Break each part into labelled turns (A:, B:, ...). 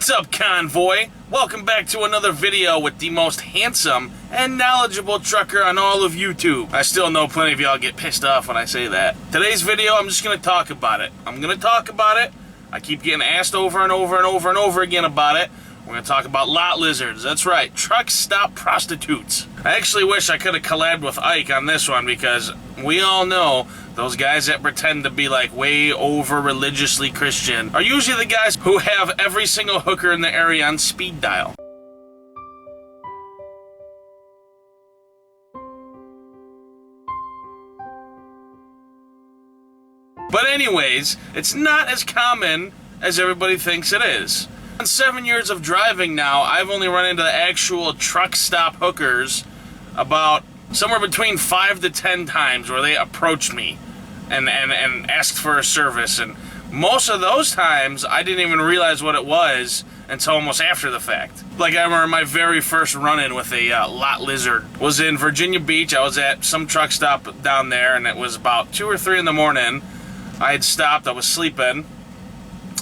A: What's up, convoy? Welcome back to another video with the most handsome and knowledgeable trucker on all of YouTube. I still know plenty of y'all get pissed off when I say that. Today's video, I'm just gonna talk about it. I keep getting asked over and over and over and over again about it. We're gonna talk about lot lizards. That's right, truck stop prostitutes. I actually wish I could have collabed with Ike on this one because we all know those guys that pretend to be like way over religiously Christian are usually the guys who have every single hooker in the area on speed dial. But anyways, it's not as common as everybody thinks it is. In 7 years of driving now, I've only run into the actual truck stop hookers about somewhere between 5 to 10 times where they approached me and asked for a service. And most of those times, I didn't even realize what it was until almost after the fact. Like, I remember my very first run-in with a lot lizard was in Virginia Beach. I was at some truck stop down there, and it was about 2 or 3 in the morning. I had stopped, I was sleeping,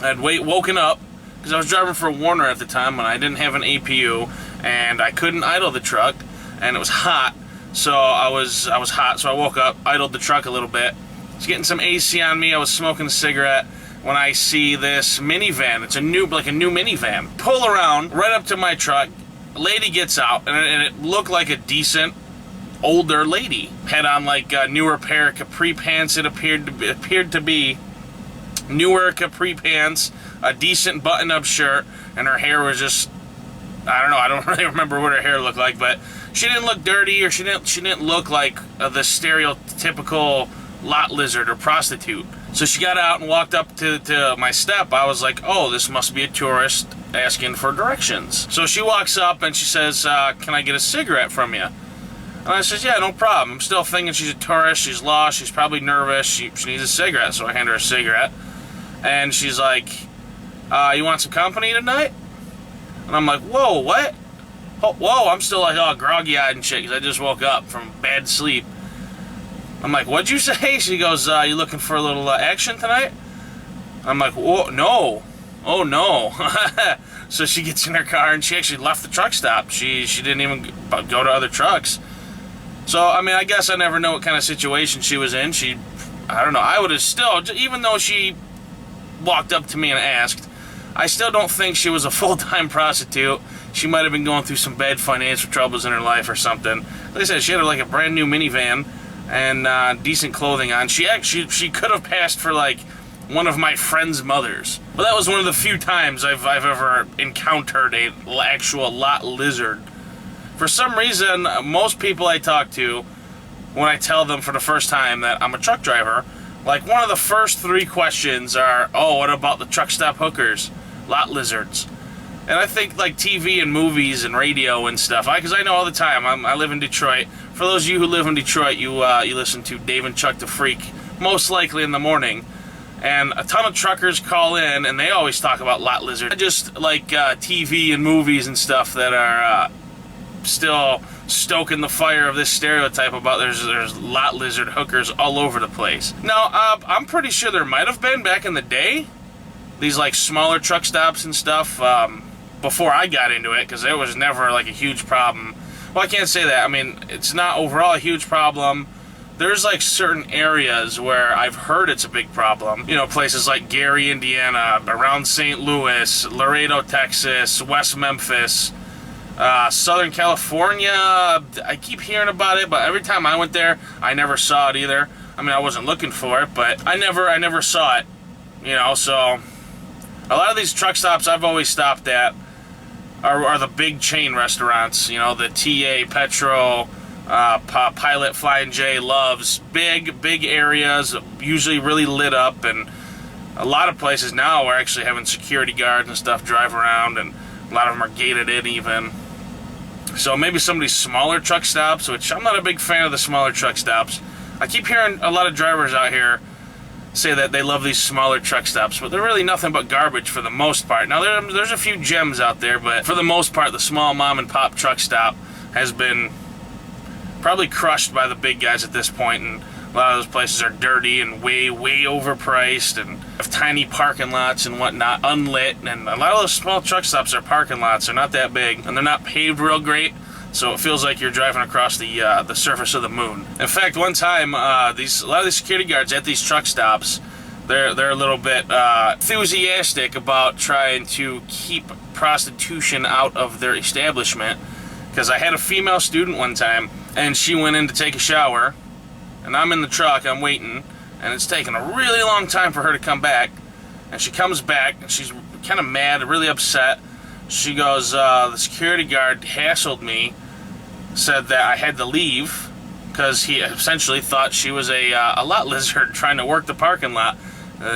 A: I had woken up, because I was driving for Warner at the time, and I didn't have an APU, and I couldn't idle the truck, and it was hot, so I was hot, so I woke up, idled the truck a little bit, I was getting some AC on me, I was smoking a cigarette, when I see this minivan. It's a new minivan, pull around, right up to my truck, a lady gets out, and it looked like a decent older lady. Had on like a newer pair of capri pants. It appeared to be newer capri pants, a decent button-up shirt, and her hair was just, I don't know, I don't really remember what her hair looked like, but she didn't look dirty, or she didn't look like the stereotypical lot lizard or prostitute. So she got out and walked up to my step. I was like, oh, this must be a tourist asking for directions. So she walks up and she says, can I get a cigarette from you? And I says, yeah, no problem. I'm still thinking she's a tourist, she's lost, she's probably nervous, she needs a cigarette. So I hand her a cigarette. And she's like, you want some company tonight? And I'm like, whoa, what? Oh, whoa, I'm still like all groggy-eyed and shit because I just woke up from bad sleep. I'm like, what'd you say? She goes, you looking for a little action tonight? I'm like, whoa, no. Oh, no. So she gets in her car and she actually left the truck stop. She didn't even go to other trucks. So, I mean, I guess I never know what kind of situation she was in. I don't know, I would have still, even though she walked up to me and asked, I still don't think she was a full-time prostitute. She might have been going through some bad financial troubles in her life or something. Like I said, she had like a brand new minivan and decent clothing on. She could have passed for like one of my friend's mothers. But that was one of the few times I've ever encountered an actual lot lizard. For some reason, most people I talk to, when I tell them for the first time that I'm a truck driver, like one of the first 3 questions are, oh, what about the truck stop hookers, lot lizards? And I think like TV and movies and radio and stuff, because I know all the time, I live in Detroit. For those of you who live in Detroit, you listen to Dave and Chuck the Freak, most likely in the morning. And a ton of truckers call in, and they always talk about lot lizards. Just like TV and movies and stuff that are still stoking the fire of this stereotype about there's lot lizard hookers all over the place. Now, I'm pretty sure there might have been back in the day, these like smaller truck stops and stuff, before I got into it, because it was never like a huge problem. Well, I can't say that. I mean, it's not overall a huge problem. There's like certain areas where I've heard it's a big problem. You know, places like Gary, Indiana, around St. Louis, Laredo, Texas, West Memphis, Southern California. I keep hearing about it, but every time I went there, I never saw it either. I mean, I wasn't looking for it, but I never saw it. You know, so a lot of these truck stops I've always stopped at are the big chain restaurants. You know, the TA, Petro, Pilot, Flying J, Loves. Big areas, usually really lit up, and a lot of places now are actually having security guards and stuff drive around, and a lot of them are gated in even. So maybe some of these smaller truck stops, which I'm not a big fan of the smaller truck stops. I keep hearing a lot of drivers out here say that they love these smaller truck stops, but they're really nothing but garbage for the most part. Now, there's a few gems out there, but for the most part, the small mom-and-pop truck stop has been probably crushed by the big guys at this point, and lot of those places are dirty and way overpriced and have tiny parking lots and whatnot, unlit. And a lot of those small truck stops are parking lots. They're not that big, and they're not paved real great. So it feels like you're driving across the surface of the moon. In fact, one time, a lot of these security guards at these truck stops, they're a little bit enthusiastic about trying to keep prostitution out of their establishment. Because I had a female student one time, and she went in to take a shower, and I'm in the truck, I'm waiting, and it's taking a really long time for her to come back. And she comes back, and she's kind of mad, really upset. She goes, the security guard hassled me, said that I had to leave because he essentially thought she was a lot lizard trying to work the parking lot.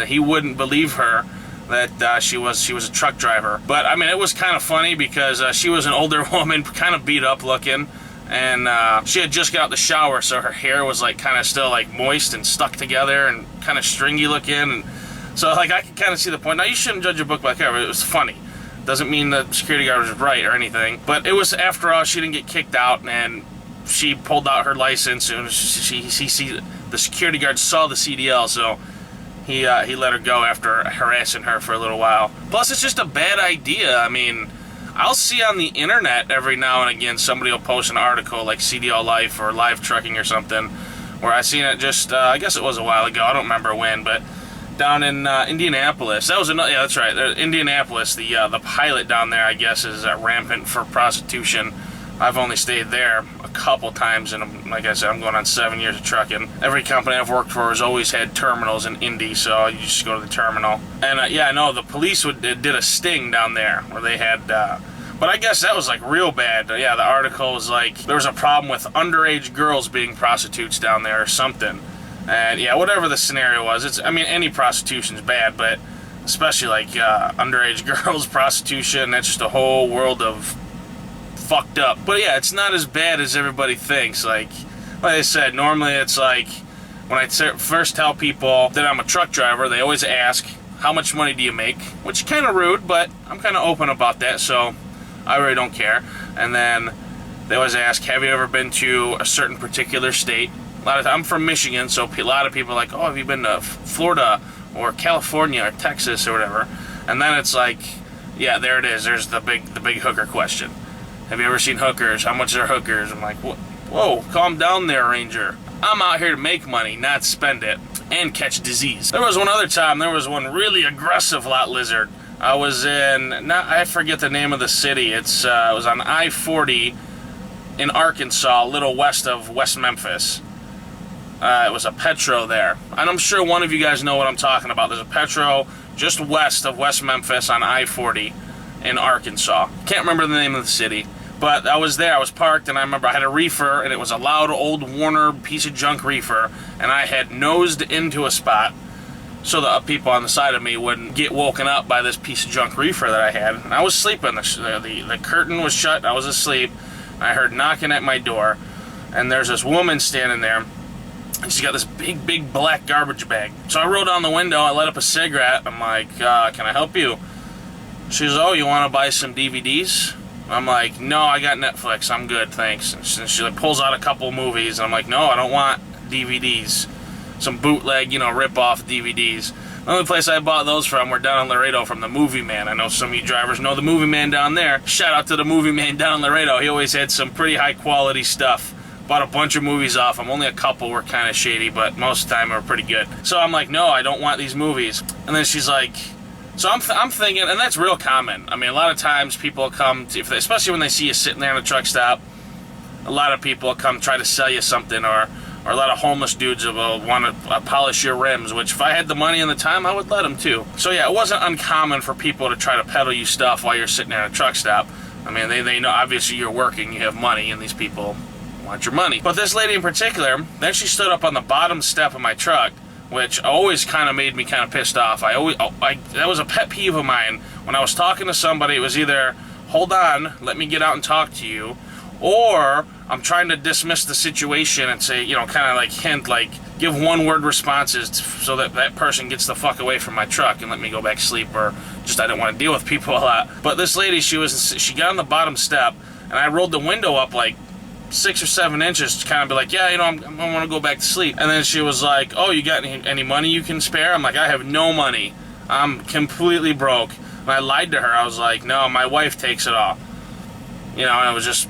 A: He wouldn't believe her that she was a truck driver. But I mean, it was kind of funny because she was an older woman, kind of beat up looking, and she had just got out the shower, so her hair was like kind of still like moist and stuck together and kind of stringy looking. And so like I could kind of see the point. Now, you shouldn't judge a book by cover. It was funny. Doesn't mean the security guard was right or anything. But it was, after all, she didn't get kicked out, and she pulled out her license, and the security guard saw the CDL, so he let her go after harassing her for a little while. Plus, it's just a bad idea. I mean, I'll see on the internet every now and again somebody will post an article like CDL Life or Live Trucking or something, where I seen it just, I guess it was a while ago, I don't remember when, but down in Indianapolis. That was another, yeah, that's right. Indianapolis, the pilot down there, I guess, is rampant for prostitution. I've only stayed there a couple times, and like I said, I'm going on 7 years of trucking. Every company I've worked for has always had terminals in Indy, so you just go to the terminal. And yeah, I know the police did a sting down there where they had, but I guess that was like real bad. Yeah, the article was like there was a problem with underage girls being prostitutes down there or something. And yeah, whatever the scenario was, I mean, any prostitution's bad, but especially like underage girls prostitution, that's just a whole world of fucked up. But yeah, it's not as bad as everybody thinks. Like I said, normally it's like when I first tell people that I'm a truck driver, they always ask, how much money do you make? Which is kind of rude, but I'm kind of open about that, so I really don't care. And then they always ask, have you ever been to a certain particular state? I'm from Michigan, so a lot of people are like, oh, have you been to Florida or California or Texas or whatever? And then it's like, yeah, there it is. There's the big hooker question. Have you ever seen hookers? How much are hookers? I'm like, whoa, calm down there, Ranger. I'm out here to make money, not spend it and catch disease. There was one other time, there was one really aggressive lot lizard. I was in, I forget the name of the city. It was on I-40 in Arkansas, a little west of West Memphis. It was a Petro there. And I'm sure one of you guys know what I'm talking about. There's a Petro just west of West Memphis on I-40 in Arkansas. Can't remember the name of the city. But I was there, I was parked, and I remember I had a reefer, and it was a loud old Warner piece of junk reefer, and I had nosed into a spot so the people on the side of me wouldn't get woken up by this piece of junk reefer that I had. And I was sleeping. The curtain was shut, I was asleep. I heard knocking at my door, and there's this woman standing there, and she's got this big black garbage bag. So I rolled down the window, I lit up a cigarette, I'm like, can I help you? She goes, oh, you want to buy some DVDs? I'm like, no, I got Netflix, I'm good, thanks. And she like pulls out a couple movies, and I'm like, no, I don't want DVDs. Some bootleg, rip-off DVDs. The only place I bought those from were down in Laredo from the Movie Man. I know some of you drivers know the Movie Man down there. Shout out to the Movie Man down in Laredo. He always had some pretty high-quality stuff. Bought a bunch of movies off him. Only a couple were kind of shady, but most of the time they were pretty good. So I'm like, no, I don't want these movies. And then she's like, so I'm thinking, and that's real common. I mean, a lot of times people come, especially when they see you sitting there in a truck stop, a lot of people come try to sell you something, or a lot of homeless dudes will want to polish your rims, which if I had the money and the time, I would let them too. So yeah, it wasn't uncommon for people to try to peddle you stuff while you're sitting there in a truck stop. I mean, they know, obviously you're working, you have money, and these people want your money. But this lady in particular, then she stood up on the bottom step of my truck, which always kind of made me kind of pissed off. That was a pet peeve of mine. When I was talking to somebody, it was either, hold on, let me get out and talk to you, or I'm trying to dismiss the situation and say, kind of like hint, like give one-word responses so that that person gets the fuck away from my truck and let me go back to sleep, or just I didn't want to deal with people a lot. But this lady, she got on the bottom step, and I rolled the window up like 6 or 7 inches to kind of be like, yeah, you know, I want to go back to sleep. And then she was like, oh, you got any money you can spare? I'm like, I have no money. I'm completely broke. And I lied to her. I was like, no, my wife takes it all. You know, and it was just,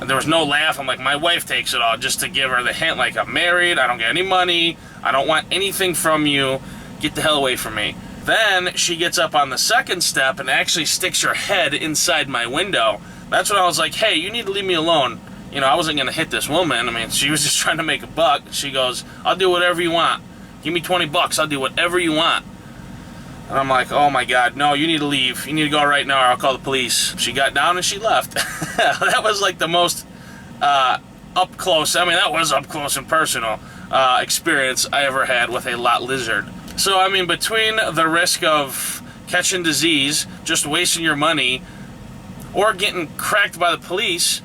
A: there was no laugh. I'm like, my wife takes it all, just to give her the hint, like, I'm married, I don't get any money, I don't want anything from you, get the hell away from me. Then she gets up on the second step and actually sticks her head inside my window. That's when I was like, hey, you need to leave me alone. You know, I wasn't going to hit this woman. I mean, she was just trying to make a buck. She goes, I'll do whatever you want. Give me 20 bucks, I'll do whatever you want. And I'm like, oh my God, no, you need to leave. You need to go right now or I'll call the police. She got down and she left. That was like the most up close, I mean, that was up close and personal experience I ever had with a lot lizard. So, I mean, between the risk of catching disease, just wasting your money, or getting cracked by the police,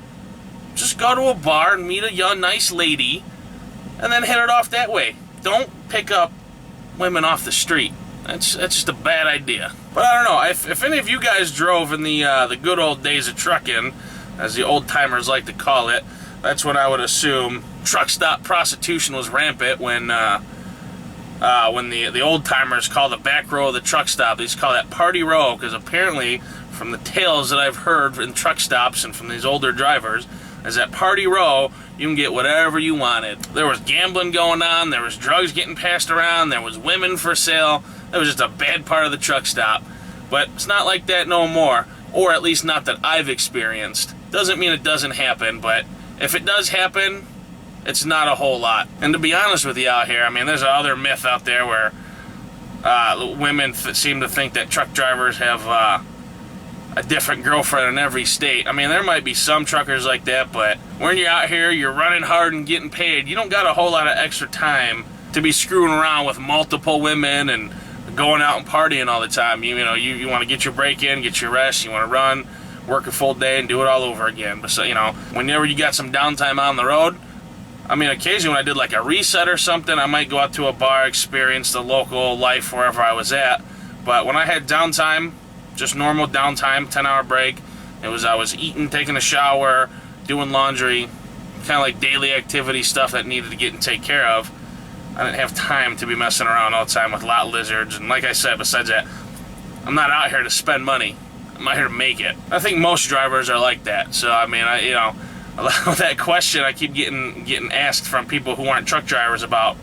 A: just go to a bar and meet a young, nice lady, and then hit it off that way. Don't pick up women off the street. That's just a bad idea. But I don't know, if any of you guys drove in the good old days of trucking, as the old timers like to call it, that's when I would assume truck stop prostitution was rampant. When the old timers call the back row of the truck stop, they used to call that party row, because apparently from the tales that I've heard in truck stops and from these older drivers, is that party row, you can get whatever you wanted. There was gambling going on, there was drugs getting passed around, there was women for sale. It was just a bad part of the truck stop. But it's not like that no more, or at least not that I've experienced. Doesn't mean it doesn't happen, but if it does happen, it's not a whole lot. And to be honest with you out here, I mean, there's another myth out there where women seem to think that truck drivers have a different girlfriend in every state. I mean, there might be some truckers like that, but when you're out here, you're running hard and getting paid, you don't got a whole lot of extra time to be screwing around with multiple women and going out and partying all the time. You know, you want to get your break in, get your rest, you want to run, work a full day and do it all over again. But so, you know, whenever you got some downtime on the road, I mean, occasionally when I did like a reset or something, I might go out to a bar, experience the local life wherever I was at. But when I had downtime, just normal downtime, 10-hour break, I was eating, taking a shower, doing laundry, kind of like daily activity stuff that needed to get and take care of. I didn't have time to be messing around all the time with lot lizards. And like I said, besides that, I'm not out here to spend money. I'm out here to make it. I think most drivers are like that. So, I mean, you know, that question I keep getting asked from people who aren't truck drivers about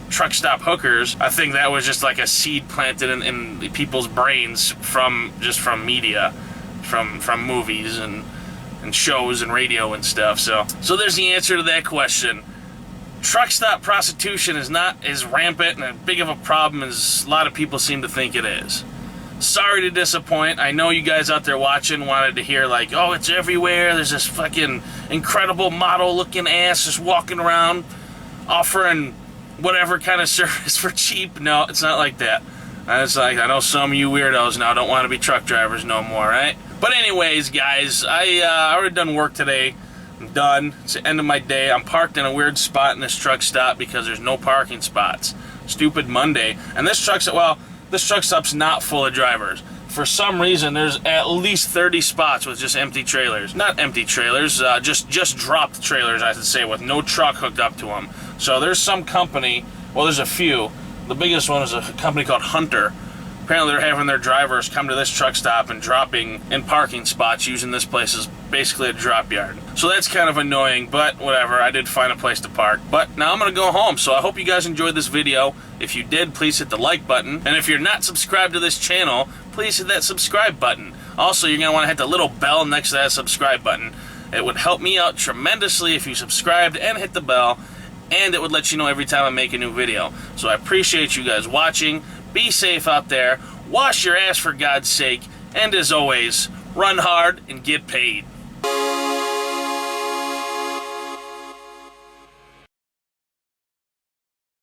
A: truck stop hookers, I think that was just like a seed planted in people's brains from media, from movies and shows and radio and stuff. So there's the answer to that question. Truck stop prostitution is not as rampant and as big of a problem as a lot of people seem to think it is. Sorry to disappoint. I know you guys out there watching wanted to hear like, oh, it's everywhere. There's this fucking incredible model-looking ass just walking around offering whatever kind of service for cheap. No, it's not like that. It's like, I know some of you weirdos now don't want to be truck drivers no more, right? But anyways, guys, I already done work today. I'm done. It's the end of my day. I'm parked in a weird spot in this truck stop because there's no parking spots. Stupid Monday. And this truck stop's not full of drivers. For some reason, there's at least 30 spots with just empty trailers. Not empty trailers, just dropped trailers, I should say, with no truck hooked up to them. So there's some company, well, there's a few. The biggest one is a company called Hunter. Apparently they're having their drivers come to this truck stop and dropping in parking spots, using this place as basically a drop yard. So that's kind of annoying, but whatever, I did find a place to park. But now I'm gonna go home, so I hope you guys enjoyed this video. If you did, please hit the like button. And if you're not subscribed to this channel, please hit that subscribe button. Also, you're gonna wanna hit the little bell next to that subscribe button. It would help me out tremendously if you subscribed and hit the bell, and it would let you know every time I make a new video. So I appreciate you guys watching. Be safe out there. Wash your ass for God's sake. And as always, run hard and get paid.